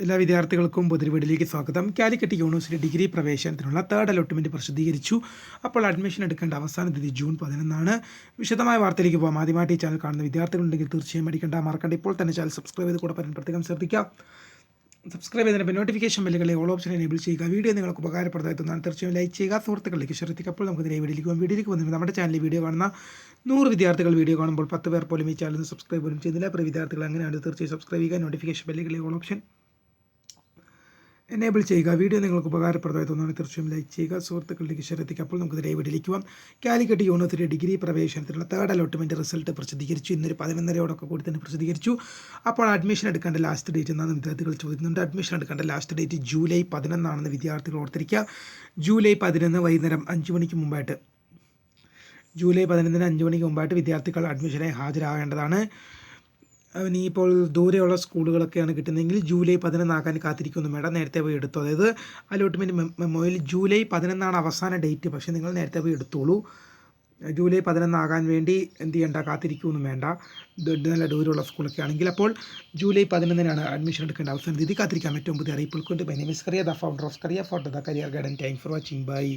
എല്ലാ വിദ്യാർത്ഥികൾക്കും പൊതുപരീക്ഷയിലേക്ക് സ്വാഗതം. കാലിക്കറ്റ് യൂണിവേഴ്സിറ്റി ഡിഗ്രി പ്രവേശനത്തിനുള്ള തേർഡ് അലോട്ട്മെൻറ്റ് പ്രസിദ്ധീകരിച്ചു. അപ്പോൾ അഡ്മിഷൻ എടുക്കേണ്ട അവസാന തീയതി ജൂൺ 11. വിശദമായ വാർത്തയിലേക്ക് പോകാം. ആദ്യമായിട്ട് ഈ ചാനൽ കാണുന്ന വിദ്യാർത്ഥികളുണ്ടെങ്കിൽ തീർച്ചയായും മറക്കണ്ട. ഇപ്പോൾ തന്നെ ചാനൽ സബ്സ്ക്രൈബ് ചെയ്ത് കൂടെ പറയാൻ പ്രത്യേകം ശ്രദ്ധിക്കുക. സബ്സ്ക്രൈബ് ചെയ്തതിന് നോട്ടിഫിക്കേഷൻ ബെല്ലുകളെ ഓൾ ഓപ്ഷൻ എനേബിൾ ചെയ്യുക. വീഡിയോ നിങ്ങൾക്ക് ഉപകാരപ്രദമായി തോന്നാൻ തീർച്ചയായും ലൈക്ക് ചെയ്യുക. സുഹൃത്തുക്കളിലേക്ക് ശ്രദ്ധിക്കുക. അപ്പോൾ നമുക്ക് വീഡിയോയിലേക്ക് വന്നിട്ട് നമ്മുടെ ചാനലിൽ വീഡിയോ കാണുന്ന 100 വിദ്യാർത്ഥികൾ വീഡിയോ കാണുമ്പോൾ 10 പേർ പോലും ഈ ചാനൽ സബ്സ്ക്രൈബ് പോലും ചെയ്തില്ല. അപ്പോൾ വിദ്യാർത്ഥികൾ അങ്ങനെയാണ് തീർച്ചയായും സബ്സ്ക്രൈബ് ചെയ്യുക. നോട്ടിഫിക്കേഷൻ ബെല്ലുകളെ ഓൾ ഓപ്ഷൻ എനേബിൾ ചെയ്യുക. വീഡിയോ നിങ്ങൾക്ക് ഉപകാരപ്രദമായി തോന്നുന്നത് തീർച്ചയായും ലൈക്ക് ചെയ്യുക. സുഹൃത്തുക്കളിലേക്ക് ശ്രദ്ധിക്കുക. അപ്പോൾ നമുക്ക് വീഡിയോയിലേക്ക് പോകാം. കാലിക്കറ്റ് യൂണിവേഴ്സിറ്റി ഡിഗ്രി പ്രവേശനത്തിനുള്ള തേർഡ് അലോട്ട്മെൻറ്റ് റിസൾട്ട് പ്രസിദ്ധീകരിച്ചു. ഇന്നൊരു 11:30 കൂടി തന്നെ പ്രസിദ്ധീകരിച്ചു. അപ്പോൾ അഡ്മിഷൻ എടുക്കേണ്ട ലാസ്റ്റ് ഡേറ്റ് എന്നാണ് വിദ്യാർത്ഥികൾ ചോദിക്കുന്നുണ്ട്. അഡ്മിഷൻ എടുക്കേണ്ട ലാസ്റ്റ് ഡേറ്റ് ജൂലൈ 11 വിദ്യാർത്ഥികൾ ഓർത്തിരിക്കുക. ജൂലൈ 11 വൈകുന്നേരം 5 മണിക്ക് മുമ്പായിട്ട് ജൂലൈ 11 5 മണിക്ക് മുമ്പായിട്ട് വിദ്യാർത്ഥികൾ അഡ്മിഷനായി ഹാജരാകേണ്ടതാണ്. ഇനിയിപ്പോൾ ദൂരെയുള്ള സ്കൂളുകളൊക്കെയാണ് കിട്ടുന്നതെങ്കിൽ ജൂലൈ 11 കാത്തിരിക്കൊന്നും വേണ്ട, നേരത്തെ പോയി എടുത്തു. അതായത് അലോട്ട്മെൻറ്റ് മെമ്മോയിൽ ജൂലൈ 11 അവസാന ഡേറ്റ്. പക്ഷേ നിങ്ങൾ നേരത്തെ പോയി എടുത്തോളൂ. ജൂലൈ 11 വേണ്ടി എന്ത് ചെയ്യേണ്ട, കാത്തിരിക്കുകയൊന്നും വേണ്ട. നല്ല ദൂരമുള്ള സ്കൂളൊക്കെ ആണെങ്കിൽ അപ്പോൾ ജൂലൈ 11 അഡ്മിഷൻ എടുക്കേണ്ട അവസാന തീയതി. കാത്തിരിക്കാം. ഏറ്റവും പുതിയ അറിയിപ്പുകൾക്ക് വേണ്ടി my name is Kariya, the founder of Kariya for the career guidance. Thanks for watching. By.